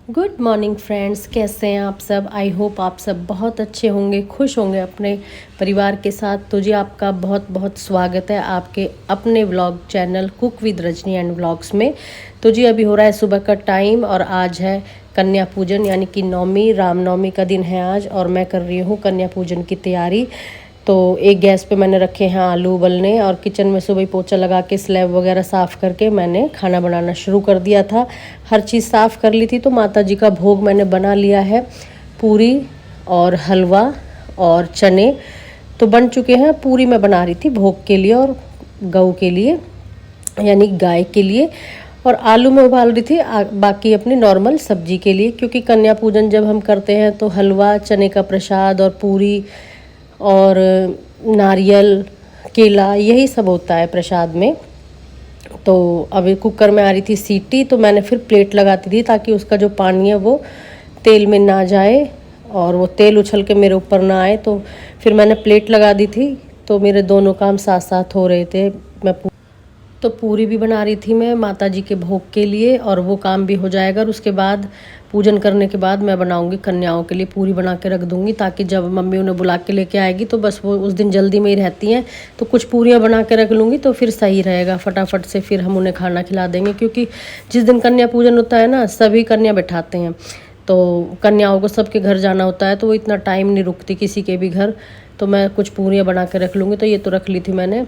Good morning friends, कैसे हैं आप सब। आई होप आप सब बहुत अच्छे होंगे, खुश होंगे अपने परिवार के साथ। तो जी आपका बहुत बहुत स्वागत है आपके अपने vlog channel cook with Rajni and vlogs में। तो जी अभी हो रहा है सुबह का टाइम और आज है कन्या पूजन यानी कि नवमी, रामनवमी का दिन है आज और मैं कर रही हूँ कन्या पूजन की तैयारी। तो एक गैस पे मैंने रखे हैं आलू उबलने और किचन में सुबह ही पोछा लगा के स्लैब वगैरह साफ़ करके मैंने खाना बनाना शुरू कर दिया था। हर चीज़ साफ़ कर ली थी। तो माता जी का भोग मैंने बना लिया है, पूरी और हलवा और चने तो बन चुके हैं। पूरी मैं बना रही थी भोग के लिए और गऊ के लिए यानी गाय के लिए, और आलू में उबाल रही थी बाकी अपनी नॉर्मल सब्जी के लिए, क्योंकि कन्या पूजन जब हम करते हैं तो हलवा, चने का प्रसाद और पूरी और नारियल, केला यही सब होता है प्रसाद में। तो अभी कुकर में आ रही थी सीटी, तो मैंने फिर प्लेट लगाती थी ताकि उसका जो पानी है वो तेल में ना जाए और वो तेल उछल के मेरे ऊपर ना आए। तो फिर मैंने प्लेट लगा दी थी। तो मेरे दोनों काम साथ साथ हो रहे थे। तो पूरी भी बना रही थी मैं माता जी के भोग के लिए और वो काम भी हो जाएगा। और उसके बाद पूजन करने के बाद मैं बनाऊंगी कन्याओं के लिए, पूरी बना के रख दूंगी ताकि जब मम्मी उन्हें बुला के लेके आएगी तो बस वो उस दिन जल्दी में ही रहती हैं तो कुछ पूरियाँ बना के रख लूँगी तो फिर सही रहेगा, फटाफट से फिर हम उन्हें खाना खिला देंगे। क्योंकि जिस दिन कन्या पूजन होता है ना, सभी कन्या बैठाते हैं तो कन्याओं को सबके घर जाना होता है तो वो इतना टाइम नहीं रुकती किसी के भी घर। तो मैं कुछ पूरियाँ बना के रख लूँगी। तो ये तो रख ली थी मैंने,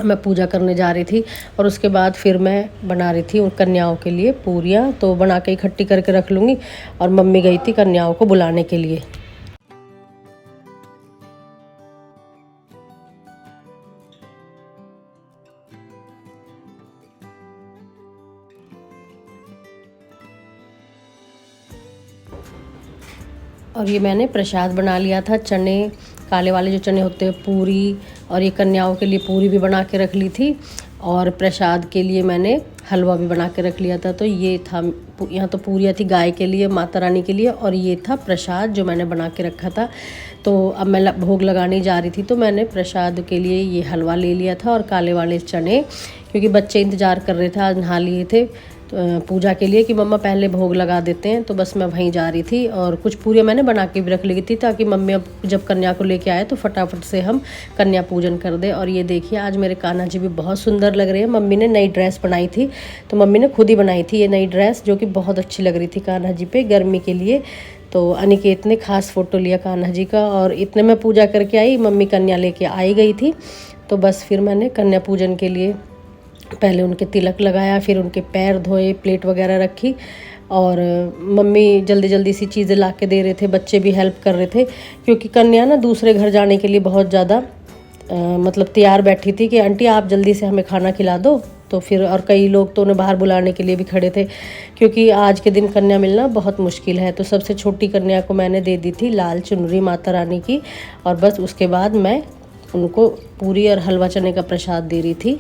मैं पूजा करने जा रही थी और उसके बाद फिर मैं बना रही थी उन कन्याओं के लिए पूरियाँ। तो बना के इकट्ठी करके रख लूँगी। और मम्मी गई थी कन्याओं को बुलाने के लिए। और ये मैंने प्रसाद बना लिया था, चने काले वाले जो चने होते हैं, पूरी, और ये कन्याओं के लिए पूरी भी बना के रख ली थी और प्रसाद के लिए मैंने हलवा भी बना के रख लिया था। तो ये था, यहाँ तो पूरियाँ थी गाय के लिए, माता रानी के लिए, और ये था प्रसाद जो मैंने बना के रखा था। तो अब मैं भोग लगाने जा रही थी तो मैंने प्रसाद के लिए ये हलवा ले लिया था और काले वाले चने, क्योंकि बच्चे इंतज़ार कर रहे थे, आज नहा लिए थे पूजा के लिए कि मम्मा पहले भोग लगा देते हैं। तो बस मैं वहीं जा रही थी और कुछ पूरियाँ मैंने बना के भी रख ली थी ताकि मम्मी अब जब कन्या को लेके आए तो फटाफट से हम कन्या पूजन कर दे। और ये देखिए आज मेरे कान्हा जी भी बहुत सुंदर लग रहे हैं। मम्मी ने नई ड्रेस बनाई थी, तो मम्मी ने खुद ही बनाई थी ये नई ड्रेस, जो कि बहुत अच्छी लग रही थी कान्हा जी पे गर्मी के लिए। तो अनिकेत ने खास फ़ोटो लिया कान्हा जी का और इतने में पूजा करके आई, मम्मी कन्या लेके आई गई थी। तो बस फिर मैंने कन्या पूजन के लिए पहले उनके तिलक लगाया, फिर उनके पैर धोए, प्लेट वगैरह रखी और मम्मी जल्दी जल्दी सी चीज़ें ला के दे रहे थे, बच्चे भी हेल्प कर रहे थे। क्योंकि कन्या ना दूसरे घर जाने के लिए बहुत ज़्यादा मतलब तैयार बैठी थी कि आंटी आप जल्दी से हमें खाना खिला दो। तो फिर और कई लोग तो उन्हें बाहर बुलाने के लिए भी खड़े थे, क्योंकि आज के दिन कन्या मिलना बहुत मुश्किल है। तो सबसे छोटी कन्या को मैंने दे दी थी लाल चुनरी माता रानी की, और बस उसके बाद मैं उनको पूरी और हलवा चने का प्रसाद दे रही थी।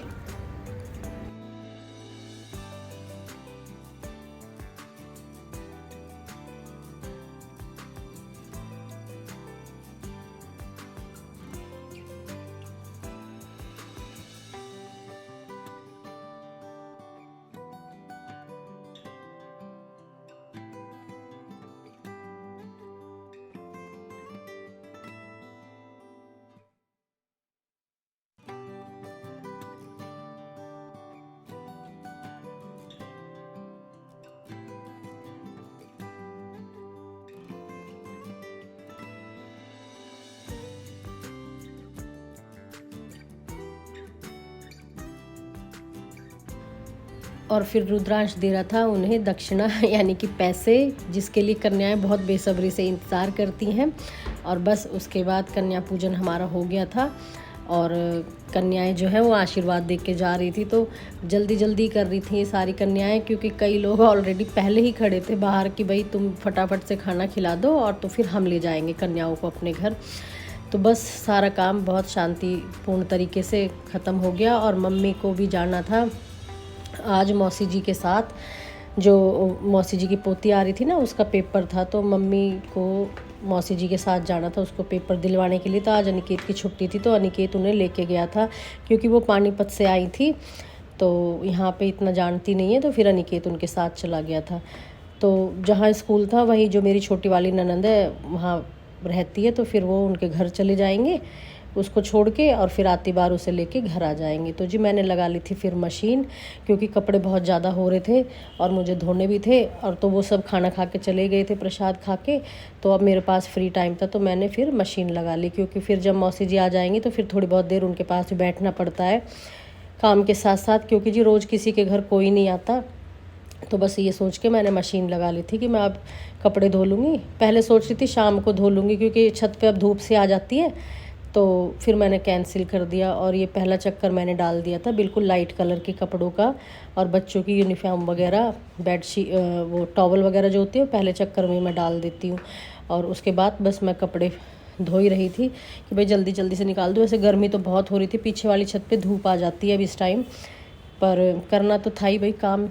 और फिर रुद्रांश दे रहा था उन्हें दक्षिणा यानी कि पैसे, जिसके लिए कन्याएं बहुत बेसब्री से इंतज़ार करती हैं। और बस उसके बाद कन्या पूजन हमारा हो गया था और कन्याएं जो है वो आशीर्वाद दे के जा रही थी। तो जल्दी जल्दी कर रही थी ये सारी कन्याएं, क्योंकि कई लोग ऑलरेडी पहले ही खड़े थे बाहर कि भाई तुम फटाफट से खाना खिला दो और तो फिर हम ले जाएंगे कन्याओं को अपने घर। तो बस सारा काम बहुत शांतिपूर्ण तरीके से ख़त्म हो गया। और मम्मी को भी जाना था आज मौसी जी के साथ, जो मौसी जी की पोती आ रही थी ना, उसका पेपर था। तो मम्मी को मौसी जी के साथ जाना था उसको पेपर दिलवाने के लिए। तो आज अनिकेत की छुट्टी थी तो अनिकेत उन्हें लेके गया था, क्योंकि वो पानीपत से आई थी तो यहाँ पे इतना जानती नहीं है, तो फिर अनिकेत उनके साथ चला गया था। तो जहाँ स्कूल था वहीं जो मेरी छोटी वाली ननंद है वहाँ रहती है, तो फिर वो उनके घर चले जाएंगे उसको छोड़ के, और फिर आती बार उसे लेके घर आ जाएंगे। तो जी मैंने लगा ली थी फिर मशीन, क्योंकि कपड़े बहुत ज़्यादा हो रहे थे और मुझे धोने भी थे, और तो वो सब खाना खा के चले गए थे प्रसाद खा के, तो अब मेरे पास फ्री टाइम था तो मैंने फिर मशीन लगा ली। क्योंकि फिर जब मौसी जी आ जाएंगी तो फिर थोड़ी बहुत देर उनके पास भी बैठना पड़ता है काम के साथ साथ, क्योंकि जी रोज़ किसी के घर कोई नहीं आता। तो बस ये सोच के मैंने मशीन लगा ली थी कि मैं अब कपड़े धो लूँगी। पहले सोच रही थी शाम को धो लूँगी क्योंकि छत पे अब धूप से आ जाती है, तो फिर मैंने कैंसिल कर दिया। और ये पहला चक्कर मैंने डाल दिया था बिल्कुल लाइट कलर के कपड़ों का, और बच्चों की यूनिफॉर्म वगैरह, बेडशीट, वो टॉवल वगैरह जो होती है पहले चक्कर में मैं डाल देती हूँ। और उसके बाद बस मैं कपड़े धो ही रही थी कि भाई जल्दी जल्दी से निकाल दूँ। वैसे गर्मी तो बहुत हो रही थी, पीछे वाली छत पे धूप आ जाती है अब इस टाइम, पर करना तो था ही भाई काम।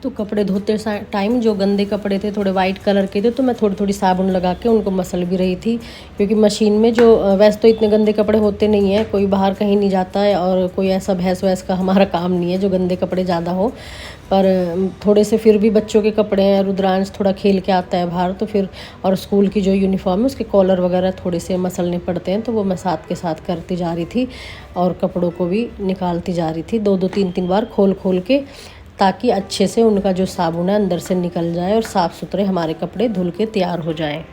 तो कपड़े धोते टाइम जो गंदे कपड़े थे थोड़े वाइट कलर के थे, तो मैं थोड़ी थोड़ी साबुन लगा के उनको मसल भी रही थी। क्योंकि मशीन में जो वैसे तो इतने गंदे कपड़े होते नहीं हैं, कोई बाहर कहीं नहीं जाता है और कोई ऐसा भैंस वैस का हमारा काम नहीं है जो गंदे कपड़े ज़्यादा हो। पर थोड़े से फिर भी बच्चों के कपड़े हैं, रुद्रांश थोड़ा खेल के आता है बाहर, तो फिर और स्कूल की जो यूनिफॉर्म है उसके कॉलर वगैरह थोड़े से मसलने पड़ते हैं, तो वो मैं साथ के साथ करती जा रही थी और कपड़ों को भी निकालती जा रही थी 2-2 3-3 बार खोल खोल के, ताकि अच्छे से उनका जो साबुन है अंदर से निकल जाए और साफ़ सुथरे हमारे कपड़े धुल के तैयार हो जाएं।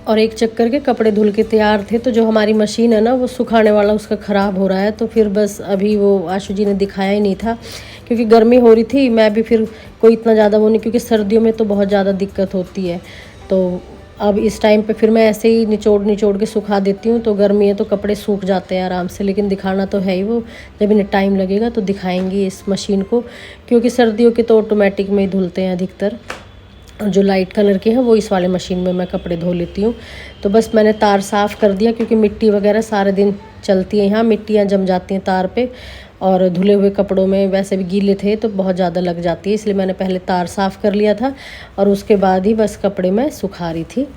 और एक चक्कर के कपड़े धुल के तैयार थे, तो जो हमारी मशीन है ना वो सुखाने वाला उसका ख़राब हो रहा है। तो फिर बस अभी वो आशु जी ने दिखाया ही नहीं था, क्योंकि गर्मी हो रही थी। मैं भी फिर कोई इतना ज़्यादा वो नहीं, क्योंकि सर्दियों में तो बहुत ज़्यादा दिक्कत होती है। तो अब इस टाइम पे फिर मैं ऐसे ही निचोड़ निचोड़ के सुखा देती हूँ। तो गर्मी है तो कपड़े सूख जाते हैं आराम से, लेकिन दिखाना तो है ही। वो जब इन्हें टाइम लगेगा तो दिखाएंगी इस मशीन को, क्योंकि सर्दियों के तो ऑटोमेटिक में ही धुलते हैं अधिकतर, और जो लाइट कलर के हैं वो इस वाले मशीन में मैं कपड़े धो लेती हूँ। तो बस मैंने तार साफ़ कर दिया, क्योंकि मिट्टी वगैरह सारे दिन चलती है यहाँ, मिट्टियाँ जम जाती हैं तार पे, और धुले हुए कपड़ों में वैसे भी गीले थे तो बहुत ज़्यादा लग जाती है, इसलिए मैंने पहले तार साफ़ कर लिया था और उसके बाद ही बस कपड़े मैं सुखा रही थी।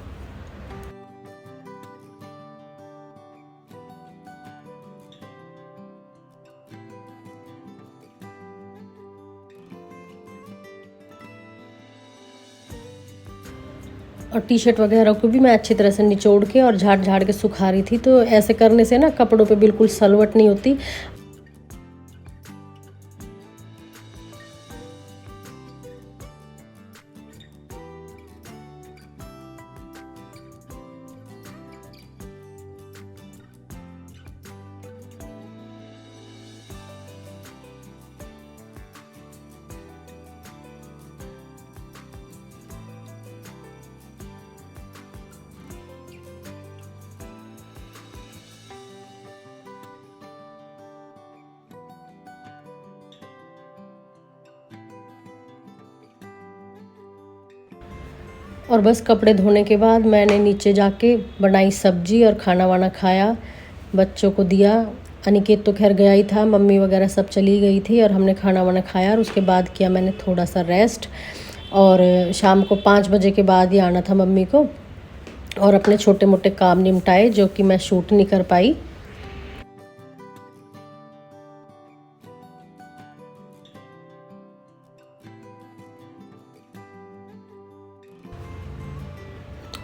और टी शर्ट वगैरह को भी मैं अच्छी तरह से निचोड़ के और झाड़ झाड़ के सुखा रही थी। तो ऐसे करने से ना कपड़ों पे बिल्कुल सलवट नहीं होती। और बस कपड़े धोने के बाद मैंने नीचे जाके बनाई सब्जी और खाना वाना खाया, बच्चों को दिया। अनिकेत तो खैर गया ही था, मम्मी वगैरह सब चली गई थी, और हमने खाना वाना खाया और उसके बाद किया मैंने थोड़ा सा रेस्ट। और शाम को 5 बजे के बाद ही आना था मम्मी को, और अपने छोटे मोटे काम निपटाए जो कि मैं शूट नहीं कर पाई।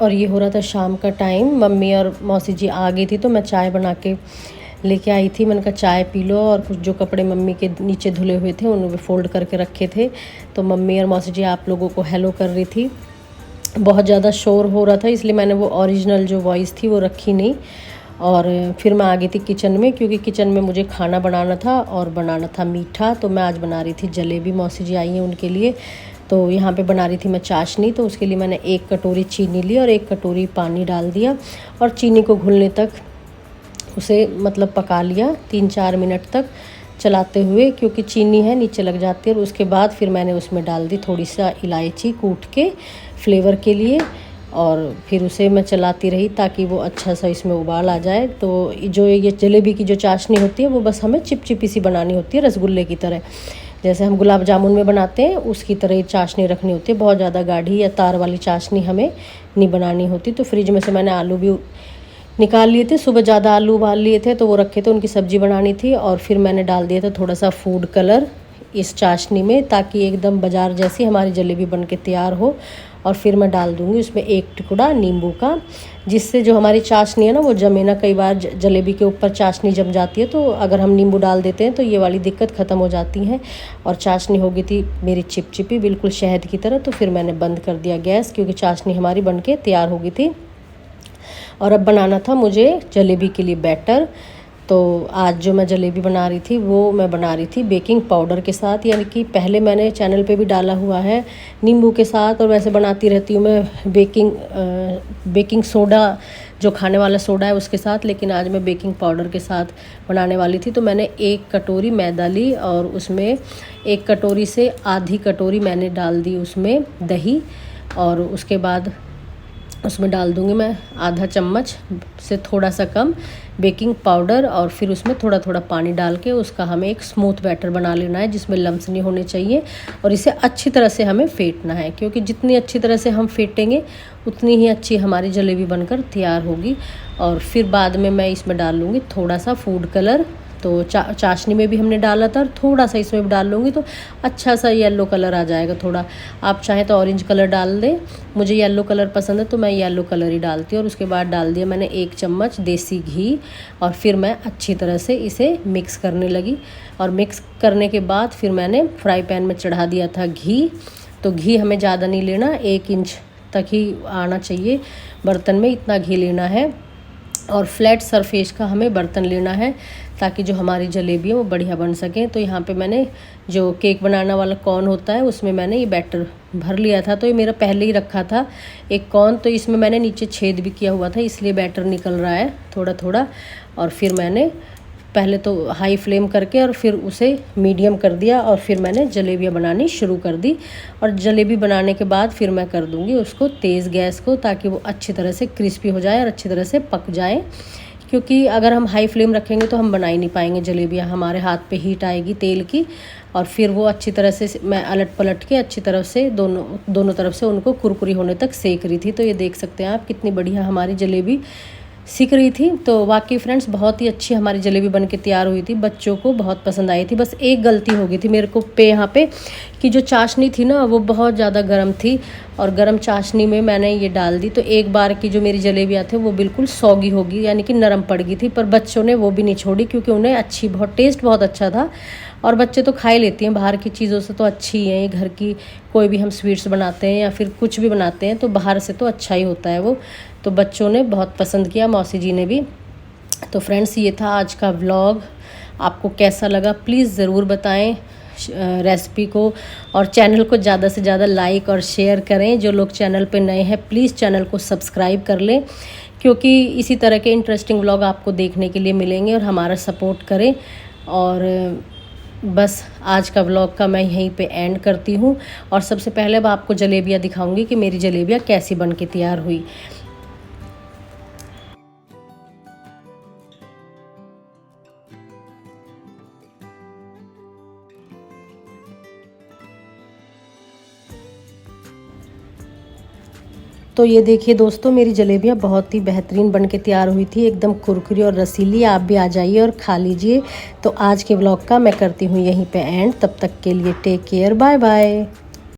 और ये हो रहा था शाम का टाइम, मम्मी और मौसी जी आ गई थी, तो मैं चाय बना के लेके आई थी। मैंने कहा चाय पी लो, और कुछ जो कपड़े मम्मी के नीचे धुले हुए थे उन्हें फोल्ड करके रखे थे। तो मम्मी और मौसी जी आप लोगों को हेलो कर रही थी। बहुत ज़्यादा शोर हो रहा था, इसलिए मैंने वो ओरिजिनल जो वॉइस थी वो रखी नहीं। और फिर मैं आ गई थी किचन में, क्योंकि किचन में मुझे खाना बनाना था और बनाना था मीठा। तो मैं आज बना रही थी जलेबी। मौसी जी आई हैं उनके लिए, तो यहाँ पे बना रही थी मैं चाशनी। तो उसके लिए मैंने 1 कटोरी चीनी ली और 1 कटोरी पानी डाल दिया, और चीनी को घुलने तक उसे मतलब पका लिया 3-4 मिनट तक चलाते हुए, क्योंकि चीनी है नीचे लग जाती है। और उसके बाद फिर मैंने उसमें डाल दी थोड़ी सा इलायची कूट के फ्लेवर के लिए, और फिर उसे मैं चलाती रही ताकि वो अच्छा सा इसमें उबाल आ जाए। तो जो ये जलेबी की जो चाशनी होती है वो बस हमें चिपचिपी सी बनानी होती है, रसगुल्ले की तरह, जैसे हम गुलाब जामुन में बनाते हैं उसकी तरह ही चाशनी रखनी होती है। बहुत ज़्यादा गाढ़ी या तार वाली चाशनी हमें नहीं बनानी होती। तो फ्रिज में से मैंने आलू भी निकाल लिए थे, सुबह ज़्यादा आलू उबाल लिए थे तो वो रखे थे, उनकी सब्ज़ी बनानी थी। और फिर मैंने डाल दिया था थोड़ा सा फूड कलर इस चाशनी में, ताकि एकदम बाज़ार जैसी हमारी जलेबी बन के तैयार हो। और फिर मैं डाल दूँगी उसमें 1 टुकड़ा नींबू का, जिससे जो हमारी चाशनी है ना वो जमे ना। कई बार जलेबी के ऊपर चाशनी जम जाती है, तो अगर हम नींबू डाल देते हैं तो ये वाली दिक्कत ख़त्म हो जाती है। और चाशनी हो गई थी मेरी चिपचिपी बिल्कुल शहद की तरह। तो फिर मैंने बंद कर दिया गैस, क्योंकि चाशनी हमारी बन के तैयार हो गई थी। और अब बनाना था मुझे जलेबी के लिए बैटर। तो आज जो मैं जलेबी बना रही थी वो मैं बना रही थी बेकिंग पाउडर के साथ, यानी कि पहले मैंने चैनल पे भी डाला हुआ है नींबू के साथ, और वैसे बनाती रहती हूँ मैं बेकिंग सोडा, जो खाने वाला सोडा है उसके साथ। लेकिन आज मैं बेकिंग पाउडर के साथ बनाने वाली थी। तो मैंने 1 कटोरी मैदा ली, और उसमें 1 कटोरी से आधी कटोरी मैंने डाल दी उसमें दही, और उसके बाद उसमें डाल दूँगी मैं आधा चम्मच से थोड़ा सा कम बेकिंग पाउडर, और फिर उसमें थोड़ा थोड़ा पानी डाल के उसका हमें एक स्मूथ बैटर बना लेना है, जिसमें लम्स नहीं होने चाहिए। और इसे अच्छी तरह से हमें फेंटना है, क्योंकि जितनी अच्छी तरह से हम फेंटेंगे उतनी ही अच्छी हमारी जलेबी बनकर तैयार होगी। और फिर बाद में मैं इसमें डाल लूँगी थोड़ा सा फूड कलर। तो चाशनी में भी हमने डाला था, और थोड़ा सा इसमें भी डाल लूँगी तो अच्छा सा येलो कलर आ जाएगा। थोड़ा आप चाहें तो ऑरेंज कलर डाल दें, मुझे येलो कलर पसंद है तो मैं येलो कलर ही डालती हूँ। और उसके बाद डाल दिया मैंने 1 चम्मच देसी घी, और फिर मैं अच्छी तरह से इसे मिक्स करने लगी। और मिक्स करने के बाद फिर मैंने फ्राई पैन में चढ़ा दिया था घी। तो घी हमें ज़्यादा नहीं लेना, 1 इंच तक ही आना चाहिए बर्तन में, इतना घी लेना है। और फ्लैट सरफेस का हमें बर्तन लेना है, ताकि जो हमारी जलेबी है वो बढ़िया बन सके। तो यहाँ पे मैंने जो केक बनाना वाला कॉर्न होता है उसमें मैंने ये बैटर भर लिया था। तो ये मेरा पहले ही रखा था एक कॉर्न, तो इसमें मैंने नीचे छेद भी किया हुआ था, इसलिए बैटर निकल रहा है थोड़ा थोड़ा। और फिर मैंने पहले तो हाई फ्लेम करके और फिर उसे मीडियम कर दिया, और फिर मैंने जलेबियाँ बनानी शुरू कर दी। और जलेबी बनाने के बाद फिर मैं कर दूँगी उसको तेज़ गैस को, ताकि वो अच्छी तरह से क्रिस्पी हो जाए और अच्छी तरह से पक जाए। क्योंकि अगर हम हाई फ्लेम रखेंगे तो हम बना ही नहीं पाएंगे जलेबियाँ, हमारे हाथ पे हीट आएगी तेल की। और फिर वो अच्छी तरह से मैं अलट पलट के अच्छी तरह से दोनों तरफ से उनको कुरकुरी होने तक सेक रही थी। तो ये देख सकते हैं आप कितनी बढ़िया हमारी जलेबी सीख रही थी। तो वाकई फ्रेंड्स बहुत ही अच्छी हमारी जलेबी बन के तैयार हुई थी, बच्चों को बहुत पसंद आई थी। बस एक गलती हो गई थी मेरे को यहाँ पे कि जो चाशनी थी ना वो बहुत ज़्यादा गर्म थी, और गर्म चाशनी में मैंने ये डाल दी, तो एक बार की जो मेरी जलेबियाँ थे वो बिल्कुल सौगी होगी, यानी कि नरम पड़ गई थी। पर बच्चों ने वो भी नहीं छोड़ी, क्योंकि उन्हें बहुत टेस्ट बहुत अच्छा था। और बच्चे तो खा ही लेती हैं, बाहर की चीज़ों से तो अच्छी है। ये घर की कोई भी हम स्वीट्स बनाते हैं या फिर कुछ भी बनाते हैं तो बाहर से तो अच्छा ही होता है वो। तो बच्चों ने बहुत पसंद किया, मौसी जी ने भी। तो फ्रेंड्स ये था आज का व्लॉग, आपको कैसा लगा प्लीज़ ज़रूर बताएं रेसिपी को, और चैनल को ज़्यादा से ज़्यादा लाइक और शेयर करें। जो लोग चैनल पे नए हैं प्लीज़ चैनल को सब्सक्राइब कर लें, क्योंकि इसी तरह के इंटरेस्टिंग व्लॉग आपको देखने के लिए मिलेंगे। और हमारा सपोर्ट करें। और बस आज का व्लॉग का मैं यहीं पे एंड करती हूँ। और सबसे पहले अब आपको जलेबियाँ दिखाऊंगी कि मेरी जलेबियाँ कैसी बन के तैयार हुई। तो ये देखिए दोस्तों, मेरी जलेबियाँ बहुत ही बेहतरीन बन के तैयार हुई थी, एकदम कुरकुरी और रसीली। आप भी आ जाइए और खा लीजिए। तो आज के व्लॉग का मैं करती हूँ यहीं पे एंड। तब तक के लिए टेक केयर, बाय बाय।